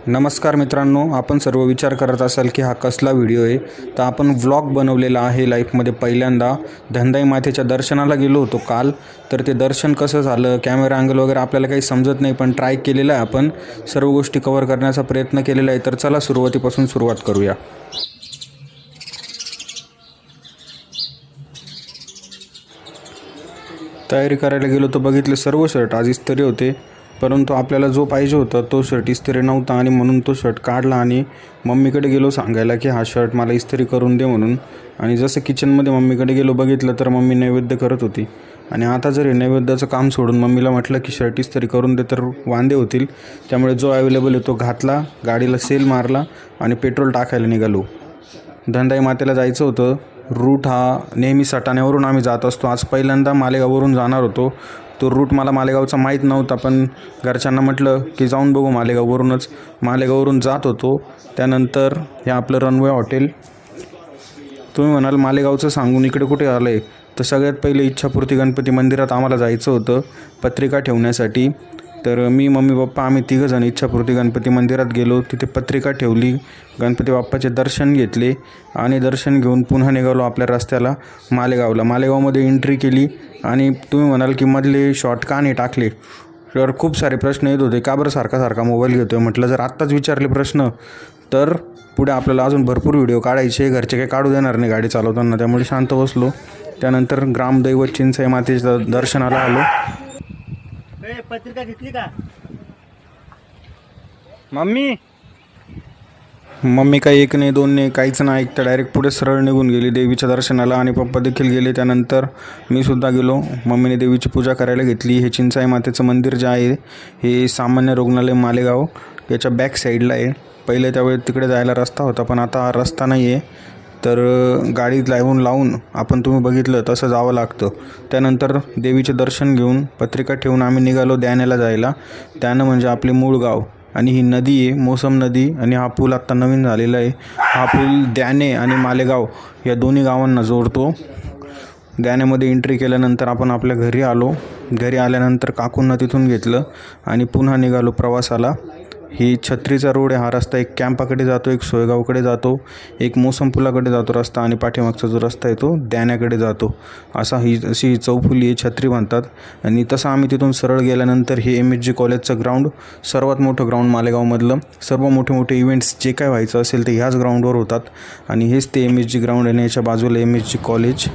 नमस्कार मित्रांनो, आपण सर्व विचार करत असाल की हा कसला व्हिडिओ आहे. तर आपण व्लॉग बनवलेला आहे लाईफमध्ये पहिल्यांदा. धनदाई मातेच्या दर्शनाला गेलो होतो काल. तर ते दर्शन कसं झालं, कॅमेरा अँगल वगैरे आपल्याला काही समजत नाही, पण ट्राय केलेला आहे. आपण सर्व गोष्टी कव्हर करण्याचा प्रयत्न केलेला आहे. तर चला सुरुवातीपासून सुरुवात करूया. तयारी करायला गेलो तर बघितले सर्व शर्ट आज इस्त्री होते, परंतु आपल्याला जो पाहिजे होता तो शर्ट इस्त्री नव्हता आणि म्हणून तो शर्ट काढला आणि मम्मीकडे गेलो सांगायला की हा शर्ट मला इस्त्री करून दे म्हणून. आणि जसं किचनमध्ये मम्मीकडे गेलो बघितलं तर मम्मी नैवेद्य करत होती. आणि आता जर हे नैवेद्याचं काम सोडून मम्मीला म्हटलं की शर्ट इस्त्री करून दे तर वांदे होतील. त्यामुळे जो अवेलेबल आहे तो घातला, गाडीला सेल मारला आणि पेट्रोल टाकायला निघालो. धनदाई मातेला जायचं होतं. रूट हा नेहमी सटाण्यावरून आम्ही जात असतो. आज पहिल्यांदा मालेगाववरून जाणार होतो. तो रूट मला मालेगावचा माहीत नव्हता, पण घरच्यांना म्हटलं की जाऊन बघू मालेगाववरूनच. मालेगाववरून जात होतो. त्यानंतर हे आपलं रनवे हॉटेल. तुम्ही म्हणाल मालेगावचं सांगून इकडे कुठे आलं आहे, तर सगळ्यात पहिले इच्छापूर्ती गणपती मंदिरात आम्हाला जायचं होतं पत्रिका ठेवण्यासाठी. तर मी, मम्मी, पप्पा आम्ही तिघंजण इच्छापूर्ती गणपती मंदिरात गेलो. तिथे पत्रिका ठेवली, गणपती बाप्पाचे दर्शन घेतले आणि दर्शन घेऊन पुन्हा निघालो आपल्या रस्त्याला मालेगावला. मालेगावमध्ये एंट्री केली आणि तुम्ही म्हणाल की मधले शॉर्ट का नाही टाकले, तर खूप सारे प्रश्न येत होते. का बरं सारखा मोबाईल घेतो आहे. म्हटलं जर आत्ताच विचारले प्रश्न तर पुढे आपल्याला अजून भरपूर व्हिडिओ काढायचे. घरचे काही काढू देणार नाही गाडी चालवताना, त्यामुळे शांत बसलो. त्यानंतर ग्रामदैवत चिंचई मातेच्या दर्शनाला आलो. पत्रिका घेतली का मम्मी काही एक नाही दोन नाही काहीच नाही ऐकता डायरेक्ट पुढे सरळ निघून गेली देवीच्या दर्शनाला आणि पप्पा देखील गेले. त्यानंतर मी सुद्धा गेलो. मम्मीने देवीची पूजा करायला घेतली. हे चिंचाई मातेचं मंदिर जे आहे हे सामान्य रुग्णालय मालेगाव याच्या बॅक साईडला आहे. पहिले त्यावेळी तिकडे जायला रस्ता होता, पण आता रस्ता नाही आहे. तर गाडी लावून आपण तुम्ही बघितलं तसं जावं लागतं. त्यानंतर देवीचे दर्शन घेऊन पत्रिका ठेवून आम्ही निघालो द्यानेला जायला. द्यानं म्हणजे आपले मूळ गाव. आणि ही नदी आहे मोसम नदी, आणि हा पूल आत्ता नवीन झालेला आहे. हा पूल द्याने आणि मालेगाव या दोन्ही गावांना जोडतो. द्यानेमध्ये एंट्री केल्यानंतर आपण आपल्या घरी आलो. घरी आल्यानंतर काकूंना तिथून घेतलं आणि पुन्हा निघालो प्रवासाला. ही छत्रीचा रोड आहे. हा रस्ता एक कॅम्पाकडे जातो, एक सोयगावकडे जातो, एक मोसम पुलाकडे जातो रस्ता, आणि पाठीमागचा जो रस्ता आहे तो द्याण्याकडे जातो. अशी ही चौफुली आहे, छत्री म्हणतात. आणि तसं आम्ही तिथून सरळ गेल्यानंतर हे MSG कॉलेजचं ग्राउंड, सर्वात मोठं ग्राउंड मालेगावमधलं. सर्व मोठे इव्हेंट्स जे काय व्हायचं असेल ते ह्याच ग्राउंडवर होतात. आणि हेच ते MSG ग्राउंड आहे. याच्या बाजूला MSG कॉलेज.